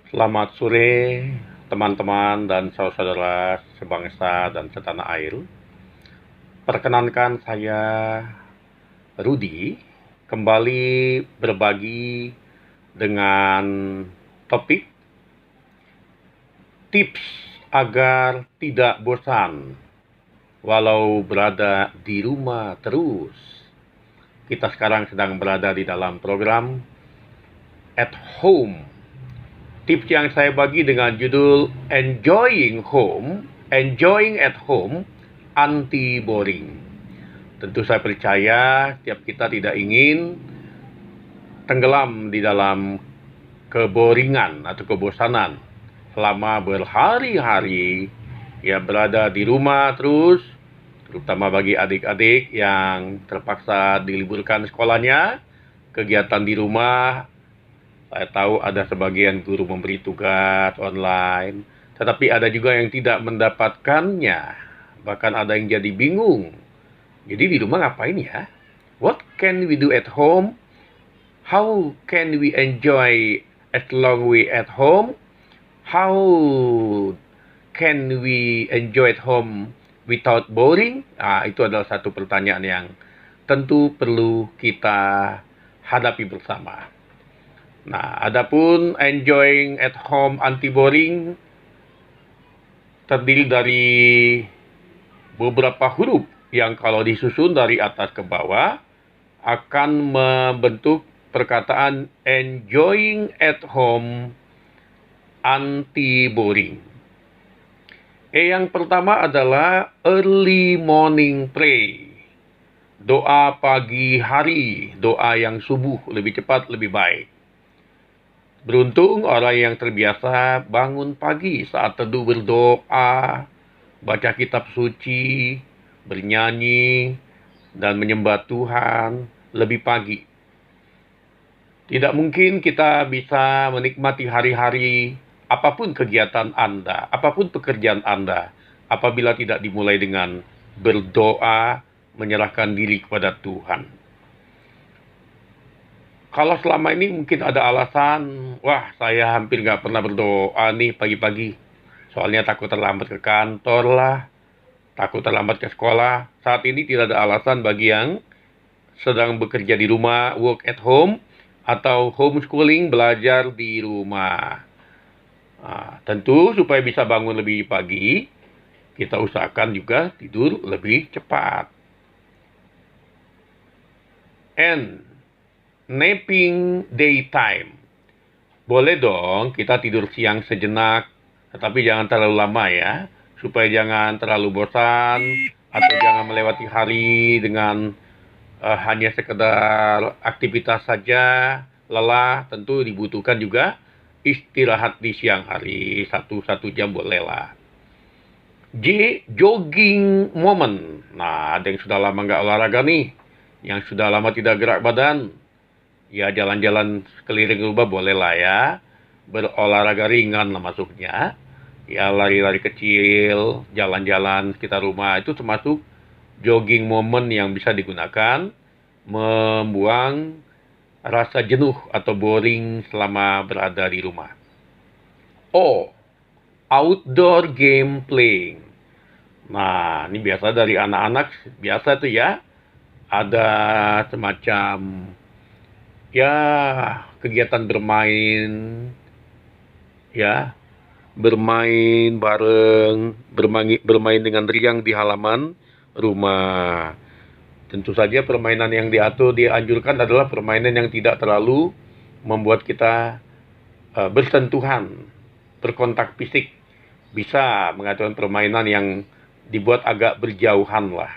Selamat sore, teman-teman dan saudara-saudara sebangsa dan setanah air. Perkenankan saya Rudi kembali berbagi dengan topik tips agar tidak bosan walau berada di rumah terus. Kita sekarang sedang berada di dalam program At Home. Tips yang saya bagi dengan judul Enjoying at Home, Anti-Boring. Tentu saya percaya setiap kita tidak ingin tenggelam di dalam keboringan atau kebosanan selama berhari-hari ya berada di rumah terus, terutama bagi adik-adik yang terpaksa diliburkan sekolahnya, kegiatan di rumah. Saya tahu ada sebagian guru memberi tugas online, tetapi ada juga yang tidak mendapatkannya. Bahkan ada yang jadi bingung. Jadi di rumah ngapain ya? What can we do at home? How can we enjoy as long we at home? How can we enjoy at home without boring? Itu adalah satu pertanyaan yang tentu perlu kita hadapi bersama. Nah, adapun enjoying at home anti-boring terdiri dari beberapa huruf yang kalau disusun dari atas ke bawah akan membentuk perkataan enjoying at home anti-boring. Yang pertama adalah early morning prayer. Doa pagi hari, doa yang subuh, lebih cepat, lebih baik. Beruntung orang yang terbiasa bangun pagi saat teduh berdoa, baca kitab suci, bernyanyi, dan menyembah Tuhan lebih pagi. Tidak mungkin kita bisa menikmati hari-hari apapun kegiatan Anda, apapun pekerjaan Anda, apabila tidak dimulai dengan berdoa, menyerahkan diri kepada Tuhan. Kalau selama ini mungkin ada alasan, wah saya hampir nggak pernah berdoa nih pagi-pagi. Soalnya takut terlambat ke kantor lah, takut terlambat ke sekolah. Saat ini tidak ada alasan bagi yang sedang bekerja di rumah, work at home, atau homeschooling, belajar di rumah. Tentu supaya bisa bangun lebih pagi, kita usahakan juga tidur lebih cepat. And napping daytime. Boleh dong kita tidur siang sejenak, tetapi jangan terlalu lama ya, supaya jangan terlalu bosan atau jangan melewati hari dengan hanya sekedar aktivitas saja, lelah. Tentu dibutuhkan juga istirahat di siang hari, 1 jam boleh lah. Jogging moment. Nah, ada yang sudah lama nggak olahraga nih, yang sudah lama tidak gerak badan, ya jalan-jalan keliling rumah boleh lah ya. Berolahraga ringan lah masuknya. Ya lari-lari kecil, jalan-jalan sekitar rumah itu termasuk jogging moment yang bisa digunakan membuang rasa jenuh atau boring selama berada di rumah. Outdoor game playing. Nah, ini biasa dari anak-anak, biasa tuh ya. Ada semacam ya kegiatan bermain ya, bermain bareng, bermain dengan riang di halaman rumah. Tentu saja permainan yang dianjurkan adalah permainan yang tidak terlalu membuat kita bersentuhan, berkontak fisik. Bisa mengatur permainan yang dibuat agak berjauhan lah.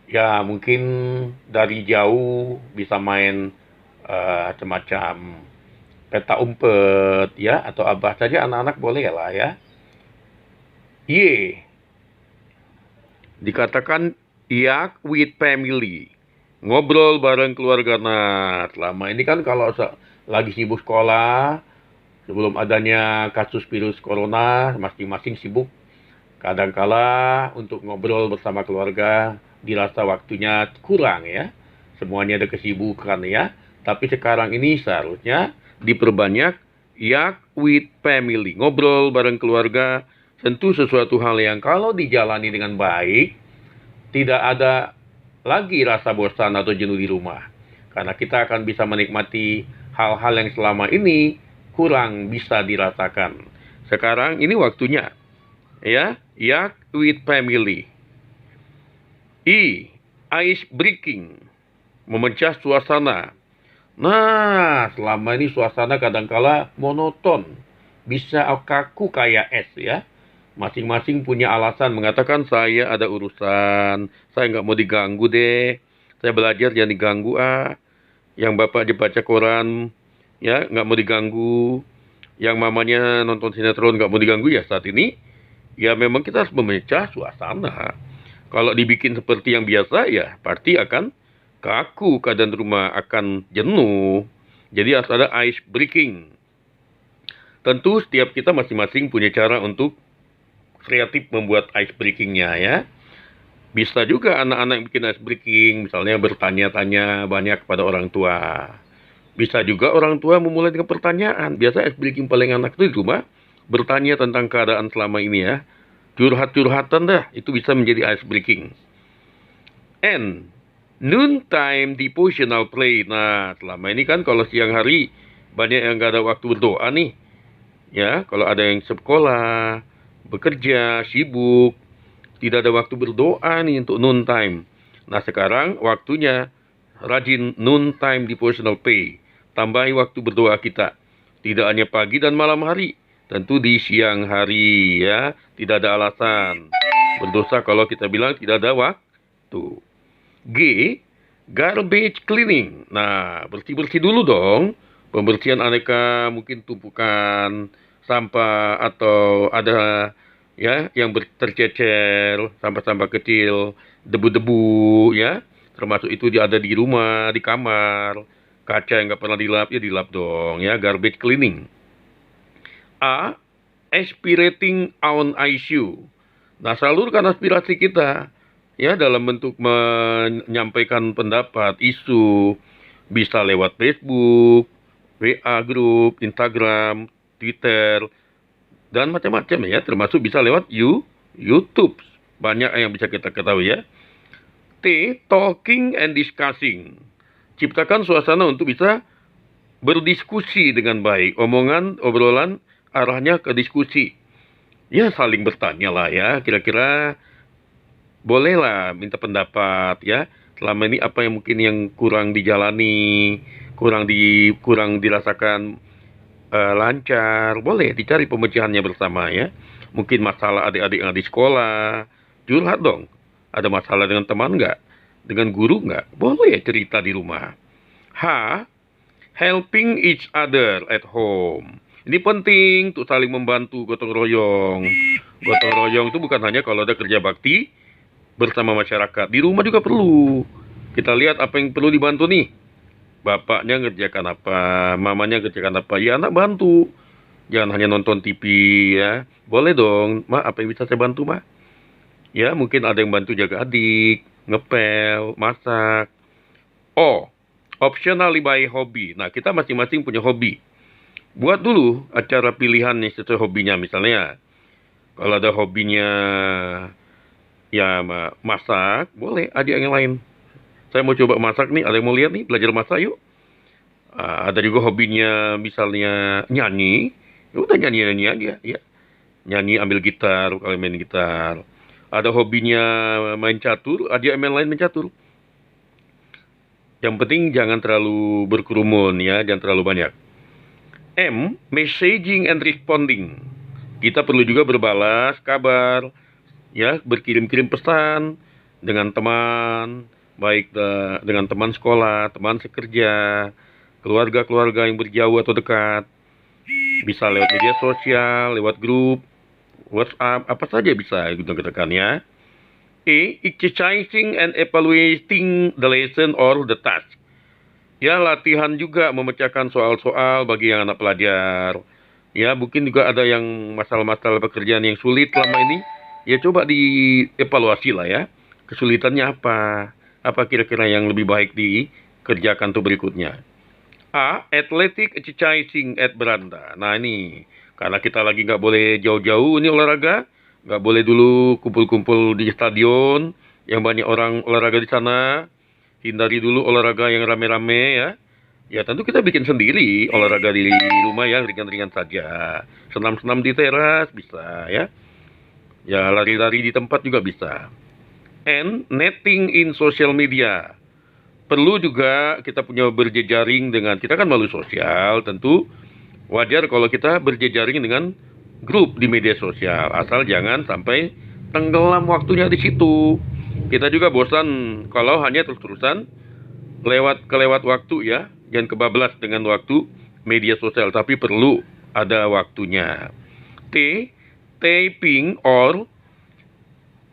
Ya mungkin dari jauh bisa main semacam peta umpet ya, atau apa saja anak-anak boleh lah ya. Dikatakan yak with family, ngobrol bareng keluarga. Nah, selama ini kan kalau lagi sibuk sekolah, sebelum adanya kasus virus corona, masing-masing sibuk. Kadangkala untuk ngobrol bersama keluarga dirasa waktunya kurang ya. Semuanya ada kesibukan ya. Tapi sekarang ini seharusnya diperbanyak Yak with family, ngobrol bareng keluarga, tentu sesuatu hal yang kalau dijalani dengan baik, tidak ada lagi rasa bosan atau jenuh di rumah. Karena kita akan bisa menikmati hal-hal yang selama ini kurang bisa dirasakan. Sekarang ini waktunya, ya, yak with family. Ice breaking, memecah suasana. Nah, selama ini suasana kadangkala monoton, bisa kaku kayak es ya. Masing-masing punya alasan mengatakan saya ada urusan, saya nggak mau diganggu deh. Saya belajar jangan diganggu Yang bapak aja baca koran, ya nggak mau diganggu. Yang mamanya nonton sinetron nggak mau diganggu ya saat ini. Ya memang kita harus memecah suasana. Kalau dibikin seperti yang biasa ya pasti akan kaku, keadaan rumah akan jenuh. Jadi harus ada ice breaking. Tentu setiap kita masing-masing punya cara untuk kreatif membuat ice breakingnya ya. Bisa juga anak-anak yang bikin ice breaking, misalnya bertanya-tanya banyak kepada orang tua. Bisa juga orang tua memulai dengan pertanyaan. Biasa ice breaking paling enak itu di rumah, bertanya tentang keadaan selama ini ya. Curhat-curhatan dah, itu bisa menjadi ice breaking. And noontime devotional play. Nah, selama ini kan kalau siang hari banyak yang gak ada waktu berdoa nih. Ya, kalau ada yang sekolah, bekerja, sibuk, tidak ada waktu berdoa nih untuk noontime. Nah, sekarang waktunya rajin noontime devotional play. Tambahi waktu berdoa kita. Tidak hanya pagi dan malam hari. Tentu di siang hari ya. Tidak ada alasan berdosa kalau kita bilang tidak ada waktu. G, garbage cleaning. Nah, bersih-bersih dulu dong. Pembersihan aneka mungkin tumpukan sampah atau ada ya yang tercecer, sampah-sampah kecil, debu-debu ya. Termasuk itu ada di rumah, di kamar. Kaca yang nggak pernah dilap, ya dilap dong ya. Garbage cleaning. A, aspirating on issue. Nah, salurkan aspirasi kita ya dalam bentuk menyampaikan pendapat, isu, bisa lewat Facebook, WA grup, Instagram, Twitter, dan macam-macam ya, termasuk bisa lewat YouTube. Banyak yang bisa kita ketahui ya. T, talking and discussing. Ciptakan suasana untuk bisa berdiskusi dengan baik. Obrolan arahnya ke diskusi. Ya, saling bertanya lah ya, kira-kira bolehlah minta pendapat ya. Selama ini apa yang mungkin yang kurang dijalani, kurang dirasakan lancar, boleh dicari pemecahannya bersama ya. Mungkin masalah adik-adik yang di sekolah, curhat dong. Ada masalah dengan teman nggak? Dengan guru nggak? Boleh cerita di rumah. H, helping each other at home. Ini penting untuk saling membantu, gotong royong. Gotong royong itu bukan hanya kalau ada kerja bakti bersama masyarakat. Di rumah juga perlu. Kita lihat apa yang perlu dibantu nih. Bapaknya ngerjakan apa, mamanya ngerjakan apa. Ya anak bantu. Jangan hanya nonton TV ya. Boleh dong, Ma, apa yang bisa saya bantu, Ma? Ya, mungkin ada yang bantu jaga adik, ngepel, masak. Oh, optionally by hobby. Nah, kita masing-masing punya hobi. Buat dulu acara pilihan nih sesuai hobinya. Misalnya, kalau ada hobinya ya masak, boleh ajak yang lain. Saya mau coba masak nih, ada yang mau lihat nih, belajar masak yuk. Ada juga hobinya misalnya nyanyi, ya udah nyanyi-nyanyi aja ya. Nyanyi ambil gitar, kalau main gitar. Ada hobinya main catur, ajak yang lain main catur. Yang penting jangan terlalu berkerumun ya, jangan terlalu banyak. M, messaging and responding. Kita perlu juga berbalas kabar, ya, berkirim-kirim pesan dengan teman, baik dengan teman sekolah, teman sekerja, keluarga-keluarga yang berjauh atau dekat. Bisa lewat media sosial, lewat grup, WhatsApp, apa saja bisa gunakan ya. E, exercising and evaluating the lesson or the task. Ya, latihan juga memecahkan soal-soal bagi yang anak pelajar. Ya, mungkin juga ada yang masalah-masalah pekerjaan yang sulit selama ini. Ya, coba dievaluasi lah ya. Kesulitannya apa? Apa kira-kira yang lebih baik dikerjakan untuk berikutnya? A. Athletic exercising at beranda. Nah ini, karena kita lagi nggak boleh jauh-jauh ini olahraga, nggak boleh dulu kumpul-kumpul di stadion, yang banyak orang olahraga di sana, hindari dulu olahraga yang rame-rame ya. Ya tentu kita bikin sendiri olahraga di rumah yang ringan-ringan saja. Senam-senam di teras bisa ya. Ya lari-lari di tempat juga bisa. And netting in social media. Perlu juga kita punya berjejaring dengan, kita kan melalui sosial, tentu wajar kalau kita berjejaring dengan grup di media sosial, asal jangan sampai tenggelam waktunya di situ. Kita juga bosan kalau hanya terus-terusan kelewat waktu ya, jangan kebablas dengan waktu media sosial, tapi perlu ada waktunya. T. Taping or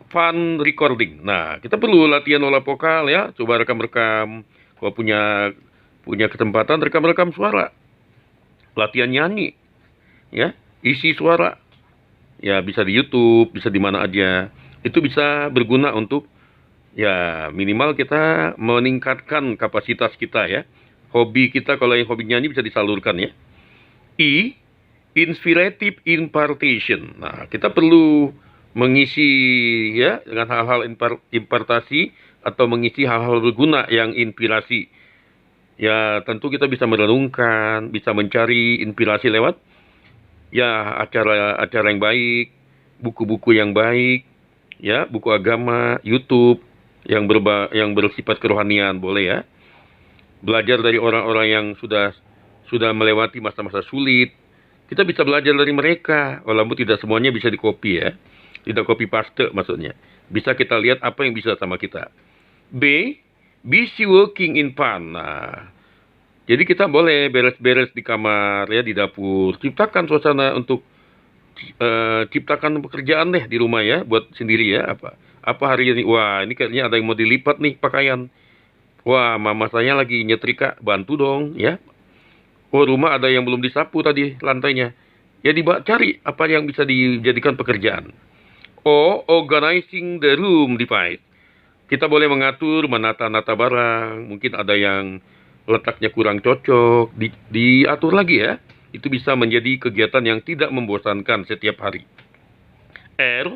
fun recording. Nah, kita perlu latihan olah vokal ya. Coba rekam-rekam. Kalau punya kesempatan rekam-rekam suara. Latihan nyanyi. Ya, isi suara. Ya, bisa di YouTube, bisa di mana aja. Itu bisa berguna untuk ya minimal kita meningkatkan kapasitas kita ya. Hobi kita, kalau yang hobi nyanyi bisa disalurkan ya. I. Inspirative impartation. Nah, kita perlu mengisi ya dengan hal-hal impartasi atau mengisi hal-hal berguna yang inspirasi. Ya tentu kita bisa merenungkan, bisa mencari inspirasi lewat ya acara-acara yang baik, buku-buku yang baik, ya buku agama, YouTube yang bersifat kerohanian boleh ya. Belajar dari orang-orang yang sudah melewati masa-masa sulit. Kita bisa belajar dari mereka, walaupun tidak semuanya bisa dikopi ya. Tidak copy paste maksudnya. Bisa kita lihat apa yang bisa sama kita. B. Busy working in fun. Nah, jadi kita boleh beres-beres di kamar ya, di dapur. Ciptakan suasana untuk ciptakan pekerjaan deh di rumah ya, buat sendiri ya. Apa hari ini? Wah, ini kayaknya ada yang mau dilipat nih pakaian. Wah, mama saya lagi nyetrika, bantu dong ya. Oh, rumah ada yang belum disapu tadi lantainya. Ya cari apa yang bisa dijadikan pekerjaan. O. Organizing the room device. Kita boleh mengatur, menata-nata barang. Mungkin ada yang letaknya kurang cocok. Diatur lagi ya. Itu bisa menjadi kegiatan yang tidak membosankan setiap hari. R.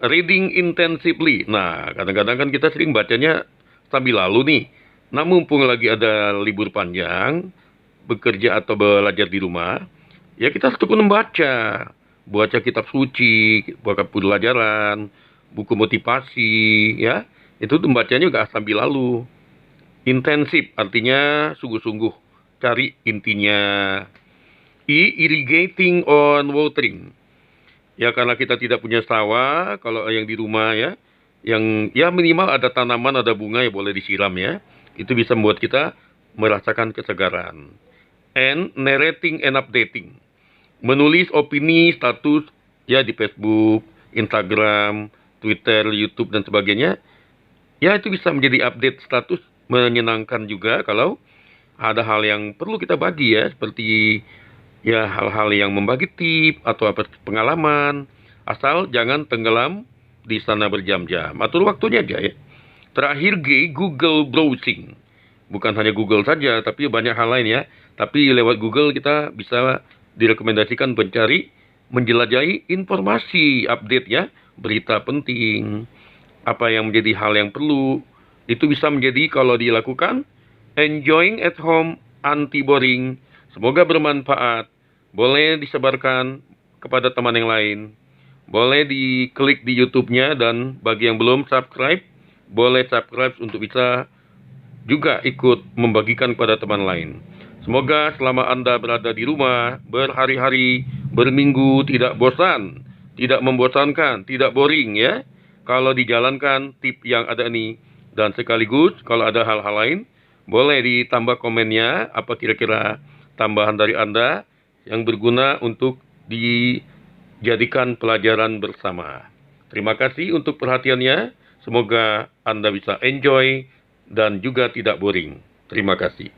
Reading intensively. Nah, kadang-kadang kan kita sering bacanya sambil lalu nih. Nah, mumpung lagi ada libur panjang, bekerja atau belajar di rumah, ya kita tekun membaca. Baca kitab suci, baca pelajaran, buku motivasi, ya. Itu membacanya juga sambil lalu. Intensif, artinya sungguh-sungguh. Cari intinya. I. Irrigating on watering. Ya, karena kita tidak punya sawah, kalau yang di rumah ya, yang ya minimal ada tanaman, ada bunga ya boleh disiram ya. Itu bisa membuat kita merasakan kesegaran. And narrating and updating. Menulis opini, status ya di Facebook, Instagram, Twitter, YouTube dan sebagainya. Ya itu bisa menjadi update status, menyenangkan juga kalau ada hal yang perlu kita bagi ya, seperti ya hal-hal yang membagi tip atau apa pengalaman, asal jangan tenggelam di sana berjam-jam. Atur waktunya aja ya. Terakhir G, Google browsing. Bukan hanya Google saja, tapi banyak hal lain ya. Tapi lewat Google kita bisa direkomendasikan mencari, menjelajahi informasi update ya, berita penting, apa yang menjadi hal yang perlu. Itu bisa menjadi kalau dilakukan enjoying at home anti boring. Semoga bermanfaat. Boleh disebarkan kepada teman yang lain. Boleh diklik di YouTube-nya, dan bagi yang belum subscribe, boleh subscribe untuk bisa juga ikut membagikan kepada teman lain. Semoga selama Anda berada di rumah, berhari-hari, berminggu, tidak bosan, tidak membosankan, tidak boring ya. Kalau dijalankan tip yang ada ini. Dan sekaligus kalau ada hal-hal lain, boleh ditambah komennya, apa kira-kira tambahan dari Anda yang berguna untuk dijadikan pelajaran bersama. Terima kasih untuk perhatiannya. Semoga Anda bisa enjoy dan juga tidak boring. Terima kasih.